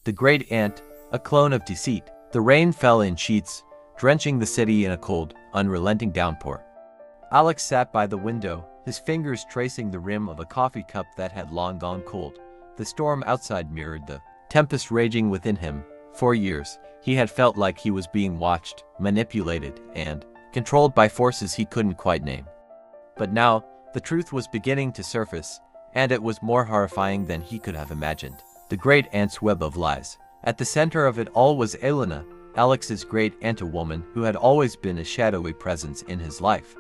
The Great Ant, a clone of Deceit. The rain fell in sheets, drenching the city in a cold, unrelenting downpour. Alex sat by the window, his fingers tracing the rim of a coffee cup that had long gone cold. The storm outside mirrored the tempest raging within him. For years, he had felt like he was being watched, manipulated, and controlled by forces he couldn't quite name. But now, the truth was beginning to surface, and it was more horrifying than he could have imagined. The Great Ant's web of lies. At the center of it all was Elena, Alex's great aunt, a woman who had always been a shadowy presence in his life.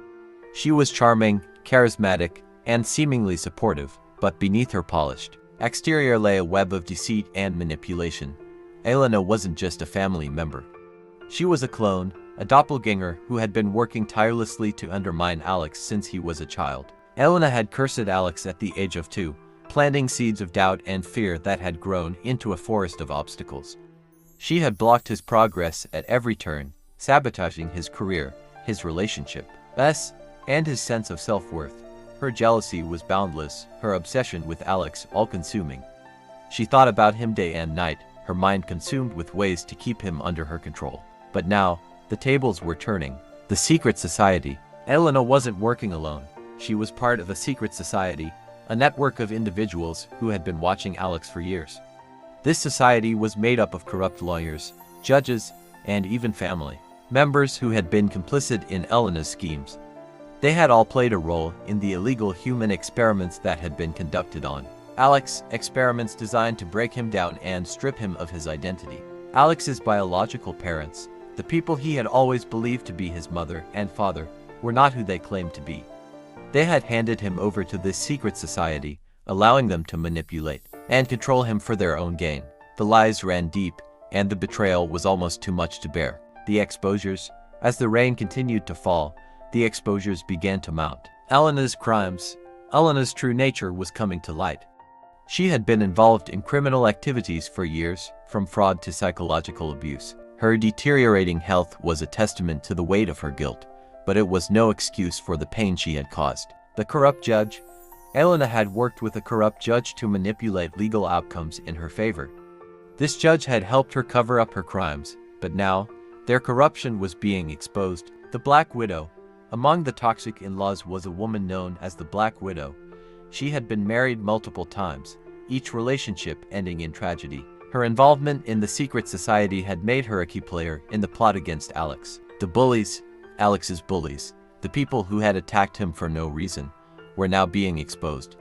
She was charming, charismatic, and seemingly supportive, but beneath her polished exterior lay a web of deceit and manipulation. Elena wasn't just a family member. She was a clone, a doppelganger who had been working tirelessly to undermine Alex since he was a child. Elena had cursed Alex at the age of 2, planting seeds of doubt and fear that had grown into a forest of obstacles. She had blocked his progress at every turn, sabotaging his career, his relationships, and his sense of self-worth. Her jealousy was boundless, her obsession with Alex all-consuming. She thought about him day and night, her mind consumed with ways to keep him under her control. But now, the tables were turning. The secret society. Elena wasn't working alone. She was part of a secret society, a network of individuals who had been watching Alex for years. This society was made up of corrupt lawyers, judges, and even family members who had been complicit in Elena's schemes. They had all played a role in the illegal human experiments that had been conducted on Alex, experiments designed to break him down and strip him of his identity. Alex's biological parents, the people he had always believed to be his mother and father, were not who they claimed to be. They had handed him over to this secret society, allowing them to manipulate and control him for their own gain. The lies ran deep, and the betrayal was almost too much to bear. The exposures, as the rain continued to fall, the exposures began to mount. Elena's crimes, Elena's true nature was coming to light. She had been involved in criminal activities for years, from fraud to psychological abuse. Her deteriorating health was a testament to the weight of her guilt, but it was no excuse for the pain she had caused. The corrupt judge. Elena had worked with a corrupt judge to manipulate legal outcomes in her favor. This judge had helped her cover up her crimes, but now, their corruption was being exposed. The Black Widow. Among the toxic in-laws was a woman known as the Black Widow. She had been married multiple times, each relationship ending in tragedy. Her involvement in the secret society had made her a key player in the plot against Alex. The bullies, Alex's bullies, the people who had attacked him for no reason, were now being exposed.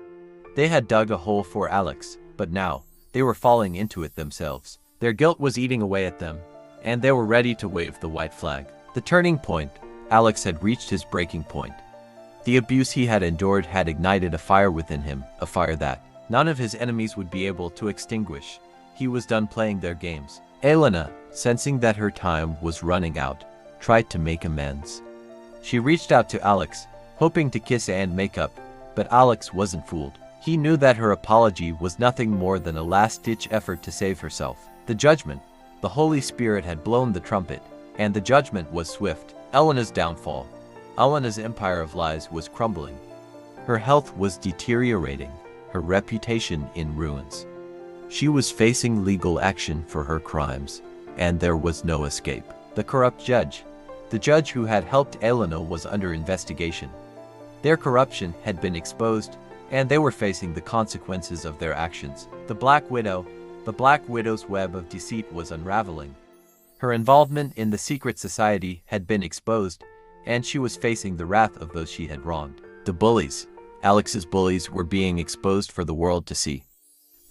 They had dug a hole for Alex, but now, they were falling into it themselves. Their guilt was eating away at them, and they were ready to wave the white flag. The turning point. Alex had reached his breaking point. The abuse he had endured had ignited a fire within him, a fire that none of his enemies would be able to extinguish. He was done playing their games. Elena, sensing that her time was running out, tried to make amends. She reached out to Alex, hoping to kiss and make up, but Alex wasn't fooled. He knew that her apology was nothing more than a last-ditch effort to save herself. The judgment. The Holy Spirit had blown the trumpet, and the judgment was swift. Elena's downfall. Elena's empire of lies was crumbling. Her health was deteriorating, her reputation in ruins. She was facing legal action for her crimes, and there was no escape. The corrupt judge. The judge who had helped Elena was under investigation. Their corruption had been exposed, and they were facing the consequences of their actions. The Black Widow. The Black Widow's web of deceit was unraveling. Her involvement in the secret society had been exposed, and she was facing the wrath of those she had wronged. The bullies. Alex's bullies were being exposed for the world to see.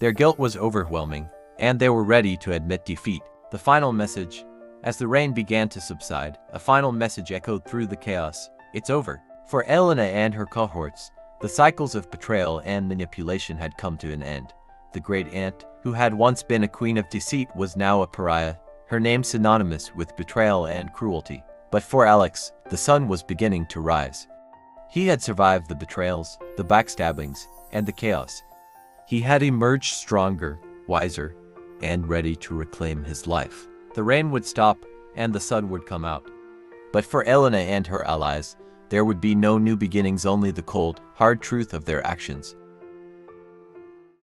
Their guilt was overwhelming, and they were ready to admit defeat. The final message. As the rain began to subside, a final message echoed through the chaos. It's over. For Elena and her cohorts, the cycles of betrayal and manipulation had come to an end. The Great Ant, who had once been a queen of deceit, was now a pariah, her name synonymous with betrayal and cruelty. But for Alex, the sun was beginning to rise. He had survived the betrayals, the backstabbings, and the chaos. He had emerged stronger, wiser, and ready to reclaim his life. The rain would stop, and the sun would come out. But for Elena and her allies, there would be no new beginnings, only the cold, hard truth of their actions.